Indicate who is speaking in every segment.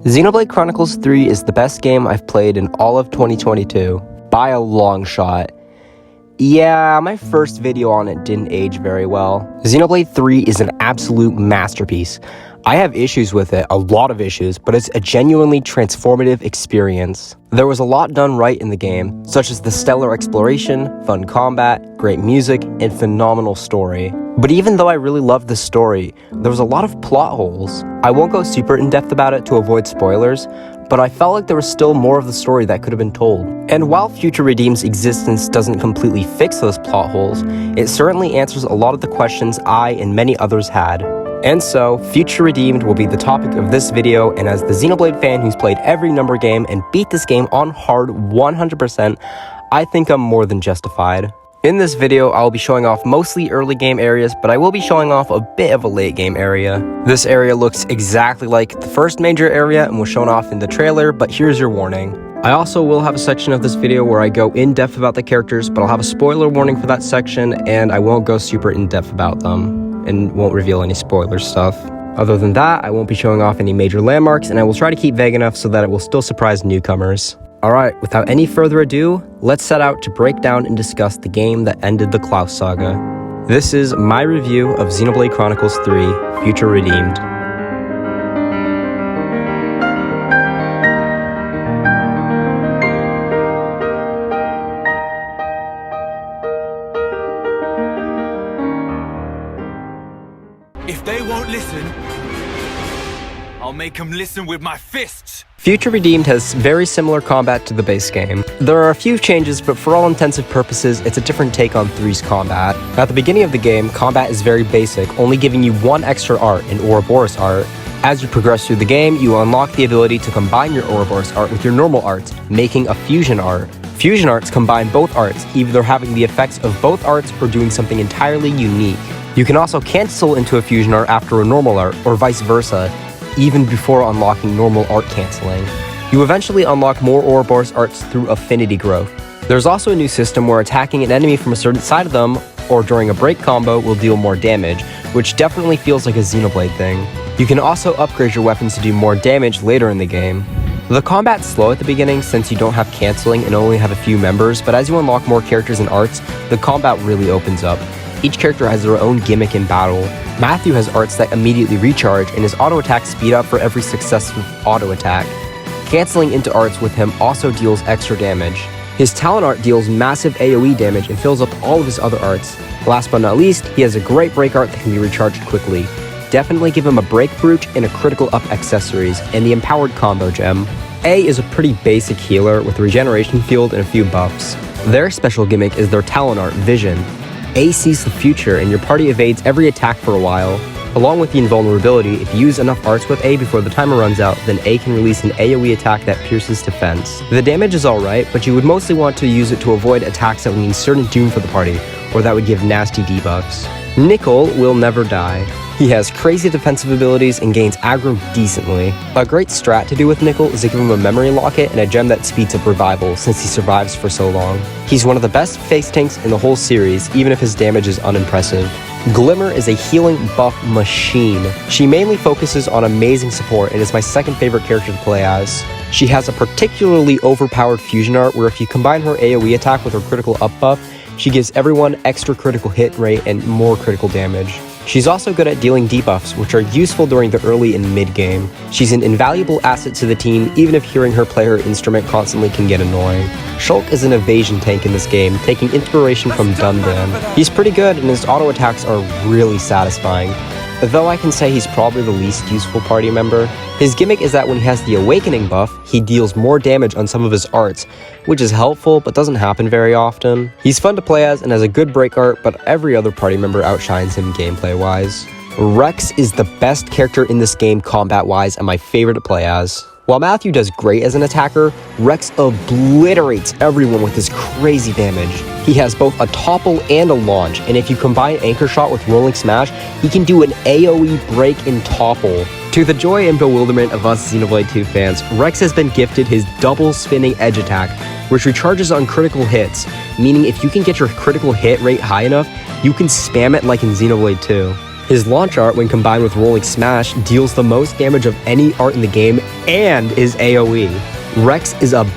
Speaker 1: Xenoblade Chronicles 3 is the best game I've played in all of 2022, by a long shot. Yeah, my first video on it didn't age very well. Xenoblade 3 is an absolute masterpiece. I have issues with it, a lot of issues, but it's a genuinely transformative experience. There was a lot done right in the game, such as the stellar exploration, fun combat, great music, and phenomenal story. But even though I really loved the story, there was a lot of plot holes. I won't go super in-depth about it to avoid spoilers, but I felt like there was still more of the story that could have been told. And while Future Redeemed's existence doesn't completely fix those plot holes, it certainly answers a lot of the questions I and many others had. And so, Future Redeemed will be the topic of this video, and as the Xenoblade fan who's played every number game and beat this game on hard 100%, I think I'm more than justified. In this video, I'll be showing off mostly early game areas, but I will be showing off a bit of a late game area. This area looks exactly like the first major area and was shown off in the trailer, but here's your warning. I also will have a section of this video where I go in depth about the characters, but I'll have a spoiler warning for that section, and I won't go super in depth about them, and won't reveal any spoiler stuff. Other than that, I won't be showing off any major landmarks, and I will try to keep vague enough so that it will still surprise newcomers. Alright, without any further ado, let's set out to break down and discuss the game that ended the Klaus saga. This is my review of Xenoblade Chronicles 3, Future Redeemed.
Speaker 2: If they won't listen, I'll make them listen with my fists!
Speaker 1: Future Redeemed has very similar combat to the base game. There are a few changes, but for all intensive purposes, it's a different take on 3's combat. At the beginning of the game, combat is very basic, only giving you one extra art, an Ouroboros art. As you progress through the game, you unlock the ability to combine your Ouroboros art with your normal arts, making a fusion art. Fusion arts combine both arts, either having the effects of both arts or doing something entirely unique. You can also cancel into a fusion art after a normal art, or vice versa, even before unlocking normal art canceling. You eventually unlock more Ouroboros arts through affinity growth. There's also a new system where attacking an enemy from a certain side of them, or during a break combo, will deal more damage, which definitely feels like a Xenoblade thing. You can also upgrade your weapons to do more damage later in the game. The combat's slow at the beginning since you don't have canceling and only have a few members, but as you unlock more characters and arts, the combat really opens up. Each character has their own gimmick in battle. Matthew has arts that immediately recharge, and his auto attacks speed up for every successive auto attack. Canceling into arts with him also deals extra damage. His talent art deals massive AoE damage and fills up all of his other arts. Last but not least, he has a great break art that can be recharged quickly. Definitely give him a break brooch and a critical up accessories, and the empowered combo gem. A is a pretty basic healer with a regeneration field and a few buffs. Their special gimmick is their talent art, Vision. A sees the future, and your party evades every attack for a while. Along with the invulnerability, if you use enough arts with A before the timer runs out, then A can release an AoE attack that pierces defense. The damage is alright, but you would mostly want to use it to avoid attacks that mean certain doom for the party, or that would give nasty debuffs. Nickel will never die. He has crazy defensive abilities and gains aggro decently. A great strat to do with Nickel is to give him a memory locket and a gem that speeds up revival since he survives for so long. He's one of the best face tanks in the whole series, even if his damage is unimpressive. Glimmer is a healing buff machine. She mainly focuses on amazing support and is my second favorite character to play as. She has a particularly overpowered fusion art where if you combine her AoE attack with her critical up buff, she gives everyone extra critical hit rate and more critical damage. She's also good at dealing debuffs, which are useful during the early and mid-game. She's an invaluable asset to the team, even if hearing her play her instrument constantly can get annoying. Shulk is an evasion tank in this game, taking inspiration from Dundan. He's pretty good, and his auto attacks are really satisfying. Though I can say he's probably the least useful party member. His gimmick is that when he has the Awakening buff, he deals more damage on some of his arts, which is helpful but doesn't happen very often. He's fun to play as and has a good break art, but every other party member outshines him gameplay-wise. Rex is the best character in this game combat-wise and my favorite to play as. While Matthew does great as an attacker, Rex obliterates everyone with his crazy damage. He has both a topple and a launch, and if you combine Anchor Shot with Rolling Smash, he can do an AoE break and topple. To the joy and bewilderment of us Xenoblade 2 fans, Rex has been gifted his double spinning edge attack, which recharges on critical hits, meaning if you can get your critical hit rate high enough, you can spam it like in Xenoblade 2. His launch art, when combined with rolling smash, deals the most damage of any art in the game and is AoE. Rex is a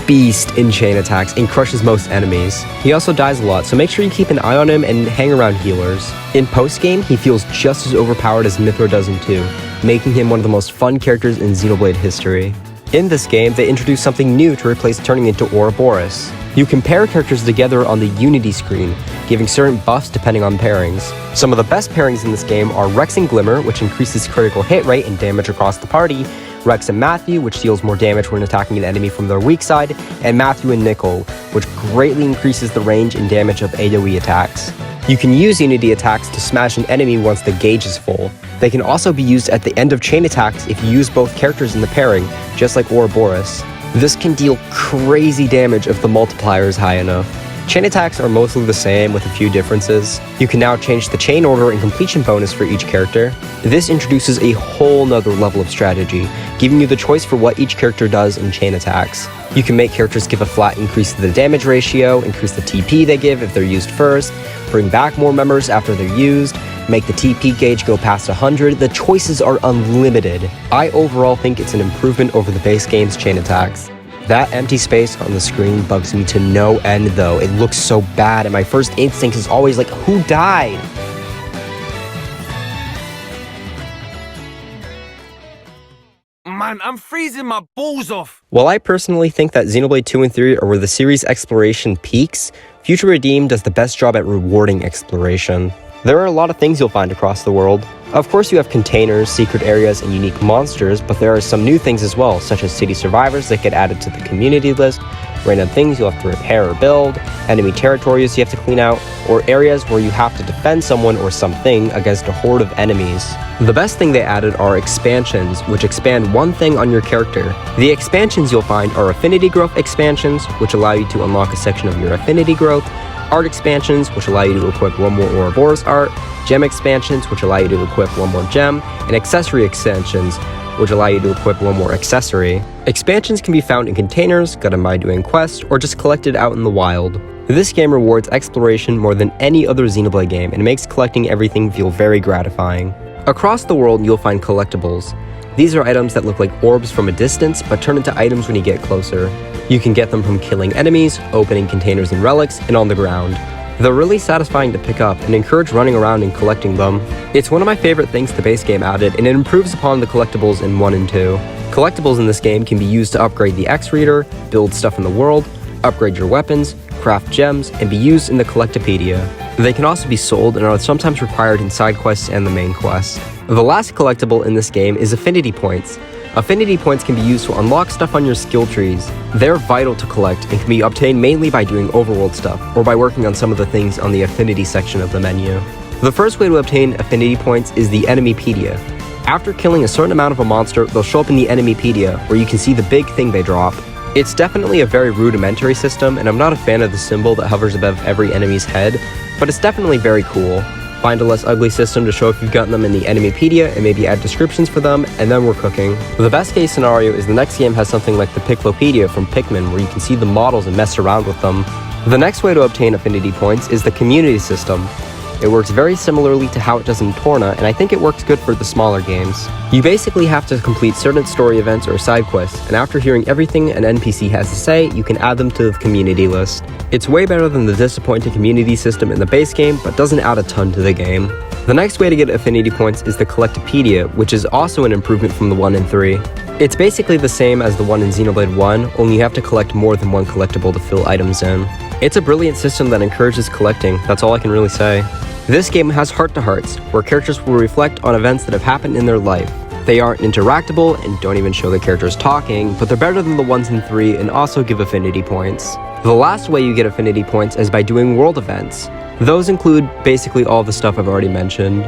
Speaker 1: beast in chain attacks and crushes most enemies. He also dies a lot, so make sure you keep an eye on him and hang around healers. In post-game, he feels just as overpowered as Mythra does in 2, making him one of the most fun characters in Xenoblade history. In this game, they introduced something new to replace turning into Ouroboros. You can pair characters together on the Unity screen, giving certain buffs depending on pairings. Some of the best pairings in this game are Rex and Glimmer, which increases critical hit rate and damage across the party, Rex and Matthew, which deals more damage when attacking an enemy from their weak side, and Matthew and Nickel, which greatly increases the range and damage of AoE attacks. You can use Unity attacks to smash an enemy once the gauge is full. They can also be used at the end of chain attacks if you use both characters in the pairing, just like Ouroboros. This can deal crazy damage if the multiplier is high enough. Chain attacks are mostly the same with a few differences. You can now change the chain order and completion bonus for each character. This introduces a whole nother level of strategy, giving you the choice for what each character does in chain attacks. You can make characters give a flat increase to the damage ratio, increase the TP they give if they're used first, bring back more members after they're used, make the TP gauge go past 100. The choices are unlimited. I overall think it's an improvement over the base game's chain attacks. That empty space on the screen bugs me to no end though. It looks so bad and my first instinct is always like, who died?
Speaker 2: Man, I'm freezing my balls off!
Speaker 1: While I personally think that Xenoblade 2 and 3 are where the series' exploration peaks, Future Redeemed does the best job at rewarding exploration. There are a lot of things you'll find across the world. Of course you have containers, secret areas, and unique monsters, but there are some new things as well, such as city survivors that get added to the community list, random things you'll have to repair or build, enemy territories you have to clean out, or areas where you have to defend someone or something against a horde of enemies. The best thing they added are expansions, which expand one thing on your character. The expansions you'll find are affinity growth expansions, which allow you to unlock a section of your affinity growth, art expansions, which allow you to equip one more Ouroboros art, gem expansions, which allow you to equip one more gem, and accessory extensions, which allow you to equip one more accessory. Expansions can be found in containers, gotten by doing quests, or just collected out in the wild. This game rewards exploration more than any other Xenoblade game and makes collecting everything feel very gratifying. Across the world, you'll find collectibles. These are items that look like orbs from a distance, but turn into items when you get closer. You can get them from killing enemies, opening containers and relics, and on the ground. They're really satisfying to pick up and encourage running around and collecting them. It's one of my favorite things the base game added, and it improves upon the collectibles in 1 and 2. Collectibles in this game can be used to upgrade the X-Reader, build stuff in the world, upgrade your weapons, craft gems, and be used in the Collectopedia. They can also be sold and are sometimes required in side quests and the main quest. The last collectible in this game is Affinity Points. Affinity Points can be used to unlock stuff on your skill trees. They're vital to collect and can be obtained mainly by doing overworld stuff, or by working on some of the things on the Affinity section of the menu. The first way to obtain Affinity Points is the Enemypedia. After killing a certain amount of a monster, they'll show up in the Enemypedia, where you can see the big thing they drop. It's definitely a very rudimentary system, and I'm not a fan of the symbol that hovers above every enemy's head, but it's definitely very cool. Find a less ugly system to show if you've gotten them in the Enemypedia and maybe add descriptions for them, and then we're cooking. The best case scenario is the next game has something like the Piclopedia from Pikmin, where you can see the models and mess around with them. The next way to obtain affinity points is the community system. It works very similarly to how it does in Torna, and I think it works good for the smaller games. You basically have to complete certain story events or side quests, and after hearing everything an NPC has to say, you can add them to the community list. It's way better than the disappointing community system in the base game, but doesn't add a ton to the game. The next way to get affinity points is the Collectopedia, which is also an improvement from the 1 and 3. It's basically the same as the one in Xenoblade 1, only you have to collect more than one collectible to fill items in. It's a brilliant system that encourages collecting, that's all I can really say. This game has heart-to-hearts, where characters will reflect on events that have happened in their life. They aren't interactable and don't even show the characters talking, but they're better than the ones in 3 and also give affinity points. The last way you get affinity points is by doing world events. Those include basically all the stuff I've already mentioned.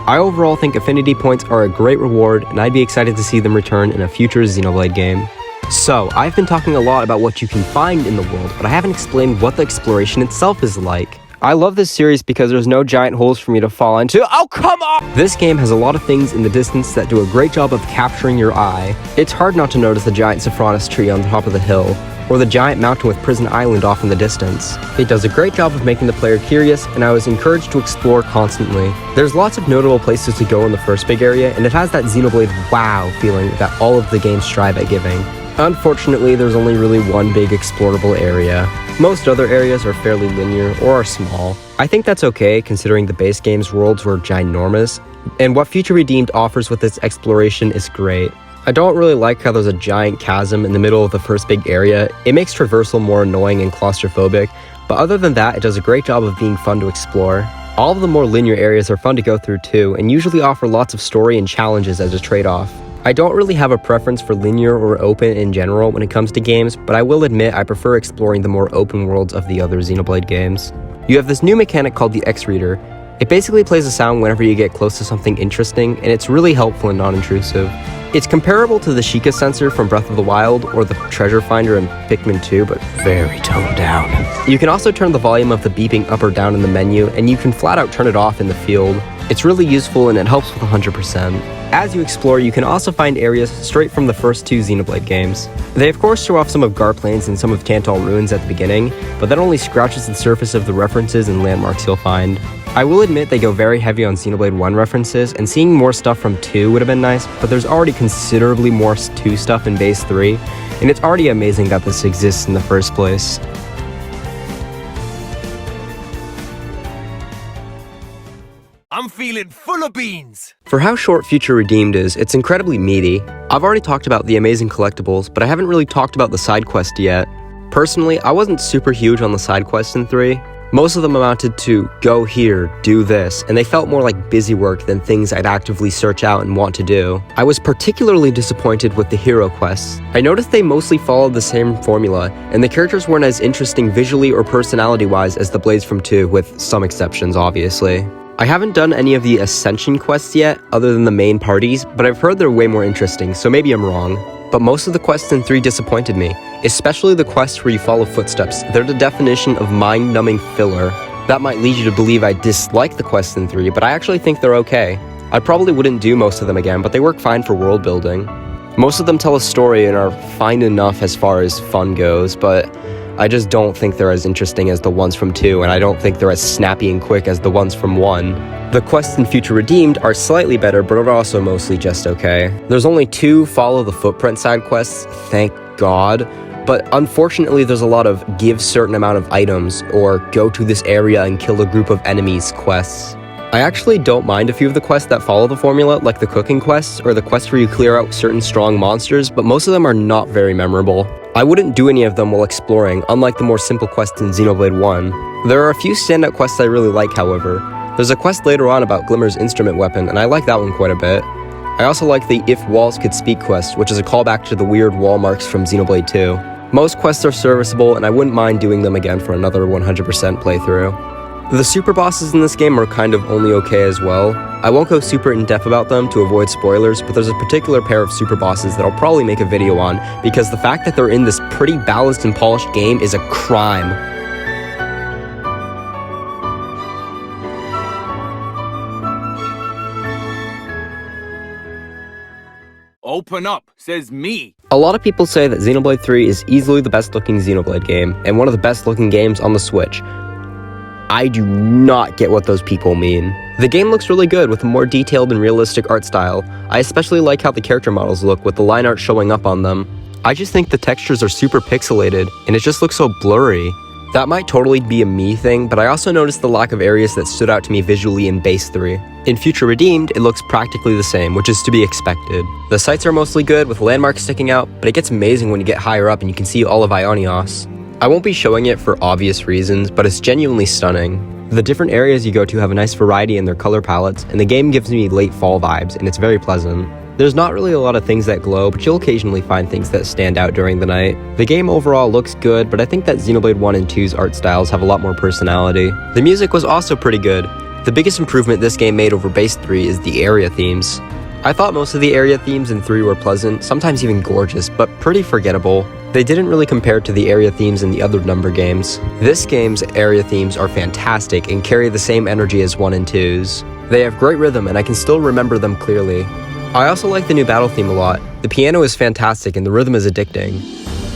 Speaker 1: I overall think affinity points are a great reward, and I'd be excited to see them return in a future Xenoblade game. So, I've been talking a lot about what you can find in the world, but I haven't explained what the exploration itself is like. I love this series because there's no giant holes for me to fall into. Oh, come on! This game has a lot of things in the distance that do a great job of capturing your eye. It's hard not to notice the giant Saffronus tree on the top of the hill, or the giant mountain with Prison Island off in the distance. It does a great job of making the player curious, and I was encouraged to explore constantly. There's lots of notable places to go in the first big area, and it has that Xenoblade wow feeling that all of the games strive at giving. Unfortunately, there's only really one big explorable area. Most other areas are fairly linear or are small. I think that's okay considering the base game's worlds were ginormous, and what Future Redeemed offers with its exploration is great. I don't really like how there's a giant chasm in the middle of the first big area. It makes traversal more annoying and claustrophobic, but other than that, it does a great job of being fun to explore. All of the more linear areas are fun to go through too, and usually offer lots of story and challenges as a trade-off. I don't really have a preference for linear or open in general when it comes to games, but I will admit I prefer exploring the more open worlds of the other Xenoblade games. You have this new mechanic called the X-Reader. It basically plays a sound whenever you get close to something interesting, and it's really helpful and non-intrusive. It's comparable to the Sheikah sensor from Breath of the Wild or the Treasure Finder in Pikmin 2, but very toned down. You can also turn the volume of the beeping up or down in the menu, and you can flat out turn it off in the field. It's really useful and it helps with 100%. As you explore, you can also find areas straight from the first two Xenoblade games. They of course show off some of Gar Plains and some of Tantal Ruins at the beginning, but that only scratches the surface of the references and landmarks you'll find. I will admit they go very heavy on Xenoblade 1 references, and seeing more stuff from 2 would have been nice, but there's already considerably more 2 stuff in Base 3, and it's already amazing that this exists in the first place.
Speaker 2: I'm feeling full of beans!
Speaker 1: For how short Future Redeemed is, it's incredibly meaty. I've already talked about the amazing collectibles, but I haven't really talked about the side quest yet. Personally, I wasn't super huge on the side quests in 3. Most of them amounted to, go here, do this, and they felt more like busy work than things I'd actively search out and want to do. I was particularly disappointed with the hero quests. I noticed they mostly followed the same formula, and the characters weren't as interesting visually or personality-wise as the Blades from 2, with some exceptions, obviously. I haven't done any of the Ascension quests yet, other than the main parties, but I've heard they're way more interesting, so maybe I'm wrong. But most of the quests in 3 disappointed me, especially the quests where you follow footsteps. They're the definition of mind-numbing filler. That might lead you to believe I dislike the quests in 3, but I actually think they're okay. I probably wouldn't do most of them again, but they work fine for world building. Most of them tell a story and are fine enough as far as fun goes, but I just don't think they're as interesting as the ones from 2, and I don't think they're as snappy and quick as the ones from 1. The quests in Future Redeemed are slightly better, but are also mostly just okay. There's only 2 follow the footprint side quests, thank God, but unfortunately there's a lot of give certain amount of items, or go to this area and kill a group of enemies quests. I actually don't mind a few of the quests that follow the formula, like the cooking quests, or the quests where you clear out certain strong monsters, but most of them are not very memorable. I wouldn't do any of them while exploring, unlike the more simple quests in Xenoblade 1. There are a few standout quests I really like, however. There's a quest later on about Glimmer's instrument weapon, and I like that one quite a bit. I also like the If Walls Could Speak quest, which is a callback to the weird wall marks from Xenoblade 2. Most quests are serviceable, and I wouldn't mind doing them again for another 100% playthrough. The super bosses in this game are kind of only okay as well. I won't go super in-depth about them to avoid spoilers, but there's a particular pair of super bosses that I'll probably make a video on, because the fact that they're in this pretty balanced and polished game is a crime.
Speaker 2: Open up, says me.
Speaker 1: A lot of people say that Xenoblade 3 is easily the best looking Xenoblade game, and one of the best looking games on the Switch. I do not get what those people mean. The game looks really good with a more detailed and realistic art style. I especially like how the character models look with the line art showing up on them. I just think the textures are super pixelated, and it just looks so blurry. That might totally be a me thing, but I also noticed the lack of areas that stood out to me visually in Base 3. In Future Redeemed, it looks practically the same, which is to be expected. The sights are mostly good, with landmarks sticking out, but it gets amazing when you get higher up and you can see all of Ionios. I won't be showing it for obvious reasons, but it's genuinely stunning. The different areas you go to have a nice variety in their color palettes, and the game gives me late fall vibes, and it's very pleasant. There's not really a lot of things that glow, but you'll occasionally find things that stand out during the night. The game overall looks good, but I think that Xenoblade 1 and 2's art styles have a lot more personality. The music was also pretty good. The biggest improvement this game made over Base 3 is the area themes. I thought most of the area themes in 3 were pleasant, sometimes even gorgeous, but pretty forgettable. They didn't really compare to the area themes in the other Number games. This game's area themes are fantastic and carry the same energy as 1 and 2's. They have great rhythm, and I can still remember them clearly. I also like the new battle theme a lot. The piano is fantastic and the rhythm is addicting.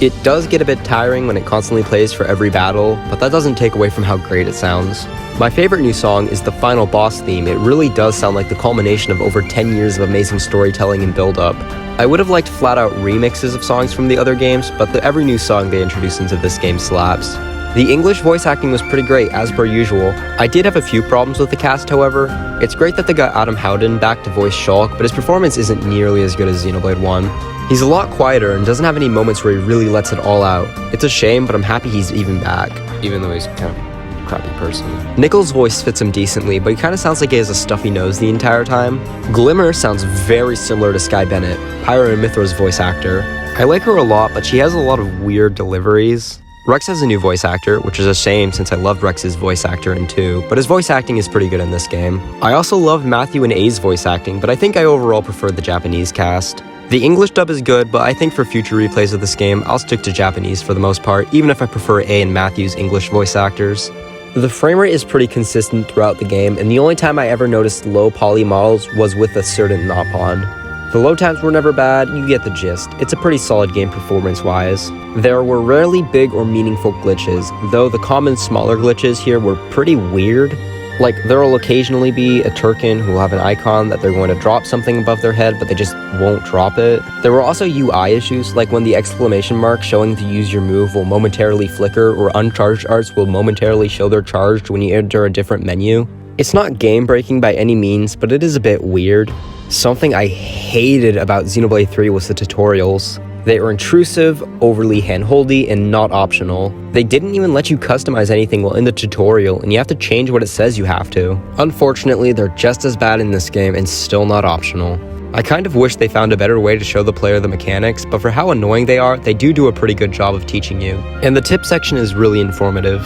Speaker 1: It does get a bit tiring when it constantly plays for every battle, but that doesn't take away from how great it sounds. My favorite new song is the final boss theme. It really does sound like the culmination of over 10 years of amazing storytelling and build-up. I would have liked flat-out remixes of songs from the other games, but every new song they introduced into this game slaps. The English voice acting was pretty great, as per usual. I did have a few problems with the cast, however. It's great that they got Adam Howden back to voice Shulk, but his performance isn't nearly as good as Xenoblade 1. He's a lot quieter and doesn't have any moments where he really lets it all out. It's a shame, but I'm happy he's even back, even though he's kind of a crappy person. Nickel's voice fits him decently, but he kind of sounds like he has a stuffy nose the entire time. Glimmer sounds very similar to Sky Bennett, Pyro and Mithra's voice actor. I like her a lot, but she has a lot of weird deliveries. Rex has a new voice actor, which is a shame since I loved Rex's voice actor in 2, but his voice acting is pretty good in this game. I also loved Matthew and A's voice acting, but I think I overall preferred the Japanese cast. The English dub is good, but I think for future replays of this game, I'll stick to Japanese for the most part, even if I prefer A and Matthew's English voice actors. The framerate is pretty consistent throughout the game, and the only time I ever noticed low poly models was with a certain Nopon. The load times were never bad, you get the gist. It's a pretty solid game performance-wise. There were rarely big or meaningful glitches, though the common smaller glitches here were pretty weird. Like, there'll occasionally be a Turkin who will have an icon that they're going to drop something above their head, but they just won't drop it. There were also UI issues, like when the exclamation mark showing to use your move will momentarily flicker, or uncharged arts will momentarily show they're charged when you enter a different menu. It's not game-breaking by any means, but it is a bit weird. Something I hated about Xenoblade 3 was the tutorials. They were intrusive, overly hand-holdy, and not optional. They didn't even let you customize anything while in the tutorial, and you have to change what it says you have to. Unfortunately, they're just as bad in this game and still not optional. I kind of wish they found a better way to show the player the mechanics, but for how annoying they are, they do a pretty good job of teaching you. And the tip section is really informative.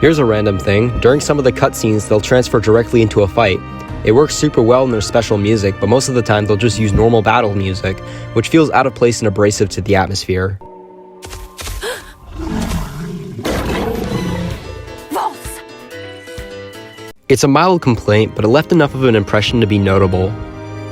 Speaker 1: Here's a random thing. During some of the cutscenes, they'll transfer directly into a fight. It works super well in their special music, but most of the time they'll just use normal battle music, which feels out of place and abrasive to the atmosphere. It's a mild complaint, but it left enough of an impression to be notable.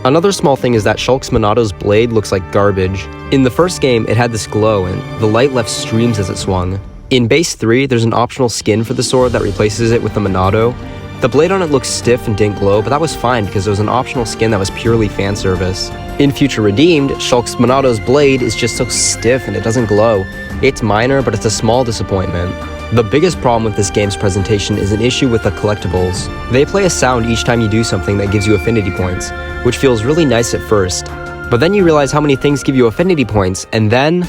Speaker 1: Another small thing is that Shulk's Monado's blade looks like garbage. In the first game, it had this glow, and the light left streams as it swung. In Base 3, there's an optional skin for the sword that replaces it with the Monado. The blade on it looks stiff and didn't glow, but that was fine because it was an optional skin that was purely fan service. In Future Redeemed, Shulk's Monado's blade is just so stiff and it doesn't glow. It's minor, but it's a small disappointment. The biggest problem with this game's presentation is an issue with the collectibles. They play a sound each time you do something that gives you affinity points, which feels really nice at first. But then you realize how many things give you affinity points, and then...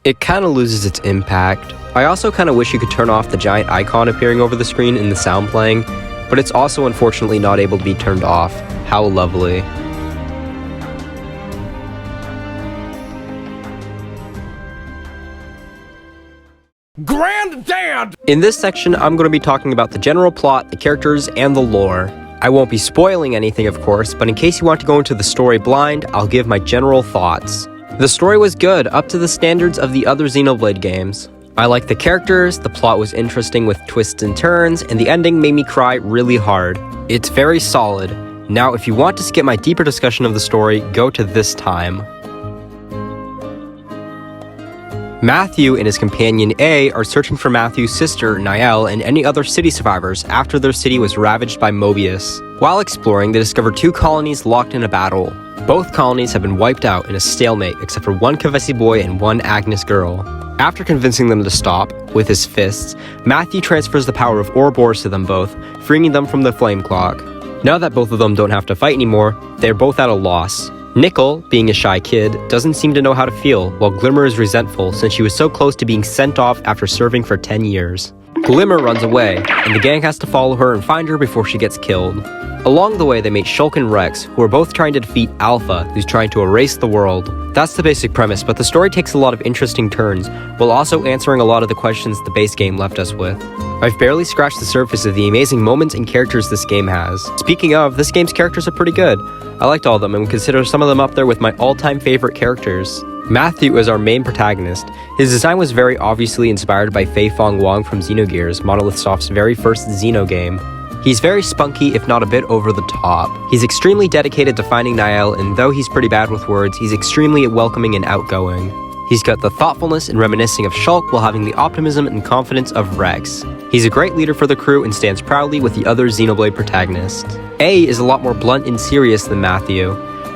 Speaker 1: it kinda loses its impact. I also kinda wish you could turn off the giant icon appearing over the screen and the sound playing, but it's also unfortunately not able to be turned off. How lovely.
Speaker 2: Granddad!
Speaker 1: In this section, I'm going to be talking about the general plot, the characters, and the lore. I won't be spoiling anything, of course, but in case you want to go into the story blind, I'll give my general thoughts. The story was good, up to the standards of the other Xenoblade games. I liked the characters, the plot was interesting with twists and turns, and the ending made me cry really hard. It's very solid. Now, if you want to skip my deeper discussion of the story, go to this time. Matthew and his companion A are searching for Matthew's sister, Niall, and any other city survivors after their city was ravaged by Mobius. While exploring, they discover 2 colonies locked in a battle. Both colonies have been wiped out in a stalemate except for 1 Kavesi boy and 1 Agnes girl. After convincing them to stop, with his fists, Matthew transfers the power of Ouroboros to them both, freeing them from the flame clock. Now that both of them don't have to fight anymore, they're both at a loss. Nickel, being a shy kid, doesn't seem to know how to feel, while Glimmer is resentful since she was so close to being sent off after serving for 10 years. Glimmer runs away, and the gang has to follow her and find her before she gets killed. Along the way, they meet Shulk and Rex, who are both trying to defeat Alpha, who's trying to erase the world. That's the basic premise, but the story takes a lot of interesting turns, while also answering a lot of the questions the base game left us with. I've barely scratched the surface of the amazing moments and characters this game has. Speaking of, this game's characters are pretty good. I liked all of them and would consider some of them up there with my all-time favorite characters. Matthew is our main protagonist. His design was very obviously inspired by Fei Fong Wong from Xenogears, Monolith Soft's very first Xeno game. He's very spunky, if not a bit over the top. He's extremely dedicated to finding Niall, and though he's pretty bad with words, he's extremely welcoming and outgoing. He's got the thoughtfulness and reminiscing of Shulk while having the optimism and confidence of Rex. He's a great leader for the crew and stands proudly with the other Xenoblade protagonists. A is a lot more blunt and serious than Matthew.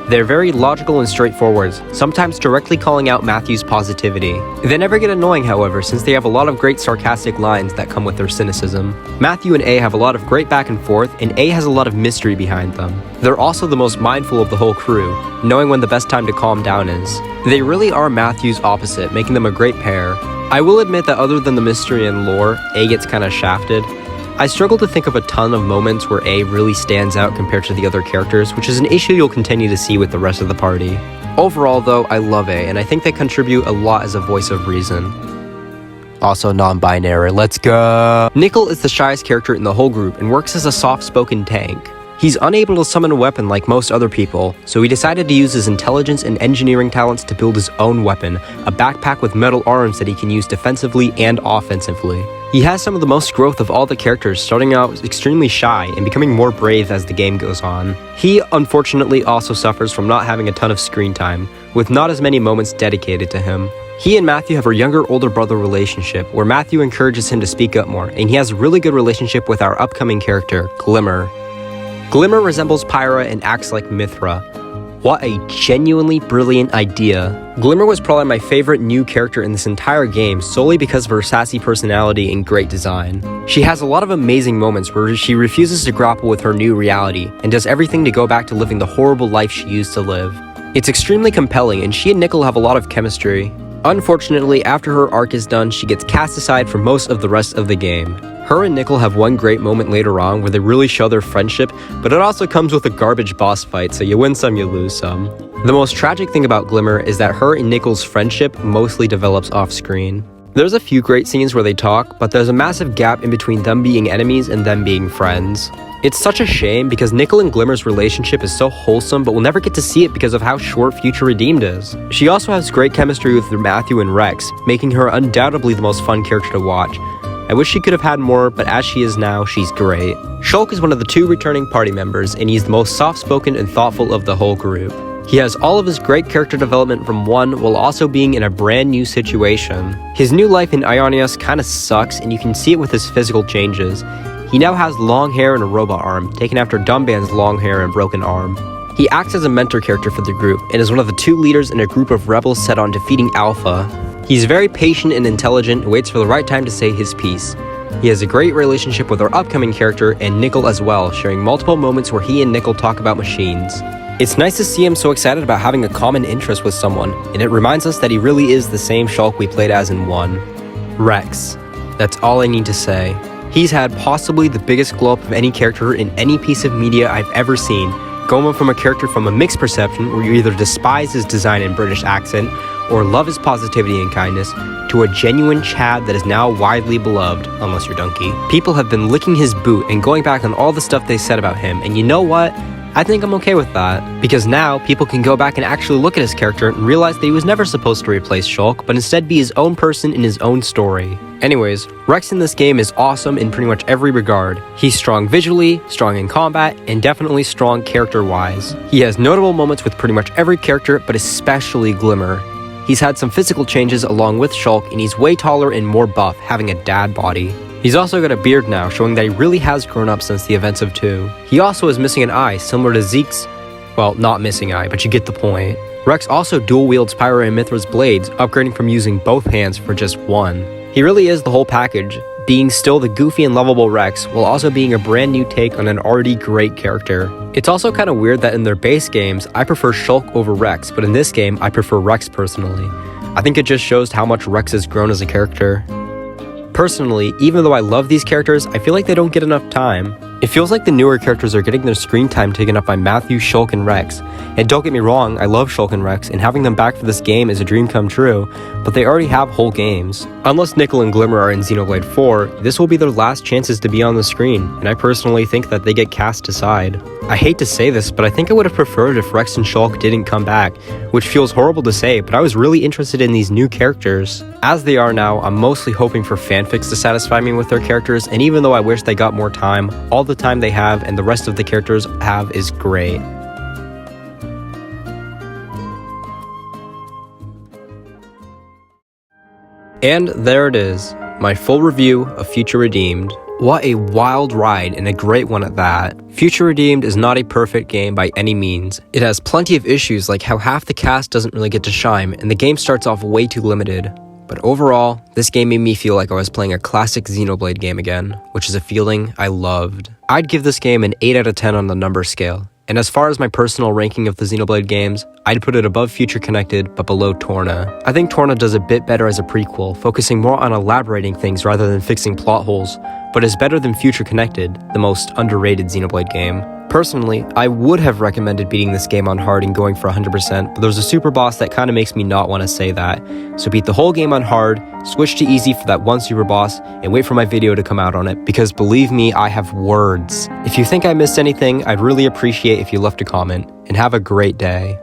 Speaker 1: They're very logical and straightforward, sometimes directly calling out Matthew's positivity. They never get annoying, however, since they have a lot of great sarcastic lines that come with their cynicism. Matthew and A have a lot of great back and forth, and A has a lot of mystery behind them. They're also the most mindful of the whole crew, knowing when the best time to calm down is. They really are Matthew's opposite, making them a great pair. I will admit that other than the mystery and lore, A gets kinda shafted. I struggle to think of a ton of moments where A really stands out compared to the other characters, which is an issue you'll continue to see with the rest of the party. Overall though, I love A, and I think they contribute a lot as a voice of reason. Also non-binary, let's go! Nickel is the shyest character in the whole group and works as a soft-spoken tank. He's unable to summon a weapon like most other people, so he decided to use his intelligence and engineering talents to build his own weapon, a backpack with metal arms that he can use defensively and offensively. He has some of the most growth of all the characters, starting out extremely shy and becoming more brave as the game goes on. He, unfortunately, also suffers from not having a ton of screen time, with not as many moments dedicated to him. He and Matthew have a younger-older brother relationship, where Matthew encourages him to speak up more, and he has a really good relationship with our upcoming character, Glimmer. Glimmer resembles Pyra and acts like Mithra. What a genuinely brilliant idea. Glimmer was probably my favorite new character in this entire game solely because of her sassy personality and great design. She has a lot of amazing moments where she refuses to grapple with her new reality and does everything to go back to living the horrible life she used to live. It's extremely compelling, and she and Nickel have a lot of chemistry. Unfortunately, after her arc is done, she gets cast aside for most of the rest of the game. Her and Nickel have one great moment later on where they really show their friendship, but it also comes with a garbage boss fight, so you win some, you lose some. The most tragic thing about Glimmer is that her and Nickel's friendship mostly develops off-screen. There's a few great scenes where they talk, but there's a massive gap in between them being enemies and them being friends. It's such a shame because Nickel and Glimmer's relationship is so wholesome, but we'll never get to see it because of how short Future Redeemed is. She also has great chemistry with Matthew and Rex, making her undoubtedly the most fun character to watch. I wish she could have had more, but as she is now, she's great. Shulk is one of the 2 returning party members, and he's the most soft-spoken and thoughtful of the whole group. He has all of his great character development from 1 while also being in a brand new situation. His new life in Ionios kinda sucks, and you can see it with his physical changes. He now has long hair and a robot arm, taken after Dumban's long hair and broken arm. He acts as a mentor character for the group, and is one of the 2 leaders in a group of rebels set on defeating Alpha. He's very patient and intelligent and waits for the right time to say his piece. He has a great relationship with our upcoming character and Nickel as well, sharing multiple moments where he and Nickel talk about machines. It's nice to see him so excited about having a common interest with someone, and it reminds us that he really is the same Shulk we played as in 1. Rex. That's all I need to say. He's had possibly the biggest glow up of any character in any piece of media I've ever seen, going from a character from a mixed perception where you either despise his design and British accent, or love his positivity and kindness, to a genuine Chad that is now widely beloved, unless you're Donkey. People have been licking his boot and going back on all the stuff they said about him, and you know what? I think I'm okay with that, because now people can go back and actually look at his character and realize that he was never supposed to replace Shulk, but instead be his own person in his own story. Anyways, Rex in this game is awesome in pretty much every regard. He's strong visually, strong in combat, and definitely strong character-wise. He has notable moments with pretty much every character, but especially Glimmer. He's had some physical changes along with Shulk, and he's way taller and more buff, having a dad body. He's also got a beard now, showing that he really has grown up since the events of 2. He also is missing an eye, similar to Zeke's. Well, not missing eye, but you get the point. Rex also dual wields Pyra and Mithra's blades, upgrading from using both hands for just 1. He really is the whole package, being still the goofy and lovable Rex, while also being a brand new take on an already great character. It's also kind of weird that in their base games, I prefer Shulk over Rex, but in this game, I prefer Rex personally. I think it just shows how much Rex has grown as a character. Personally, even though I love these characters, I feel like they don't get enough time. It feels like the newer characters are getting their screen time taken up by Matthew, Shulk, and Rex. And don't get me wrong, I love Shulk and Rex, and having them back for this game is a dream come true, but they already have whole games. Unless Nickel and Glimmer are in Xenoblade 4, this will be their last chances to be on the screen, and I personally think that they get cast aside. I hate to say this, but I think I would have preferred if Rex and Shulk didn't come back, which feels horrible to say, but I was really interested in these new characters. As they are now, I'm mostly hoping for fanfics to satisfy me with their characters, and even though I wish they got more time, all the time they have and the rest of the characters have is great. And there it is, my full review of Future Redeemed. What a wild ride, and a great one at that. Future Redeemed is not a perfect game by any means. It has plenty of issues like how half the cast doesn't really get to shine, and the game starts off way too limited. But overall, this game made me feel like I was playing a classic Xenoblade game again, which is a feeling I loved. I'd give this game an 8 out of 10 on the number scale. And as far as my personal ranking of the Xenoblade games, I'd put it above Future Connected, but below Torna. I think Torna does a bit better as a prequel, focusing more on elaborating things rather than fixing plot holes, but is better than Future Connected, the most underrated Xenoblade game. Personally, I would have recommended beating this game on hard and going for 100%, but there's a super boss that kinda makes me not want to say that. So beat the whole game on hard, switch to easy for that one super boss, and wait for my video to come out on it, because believe me, I have words. If you think I missed anything, I'd really appreciate if you left a comment, and have a great day.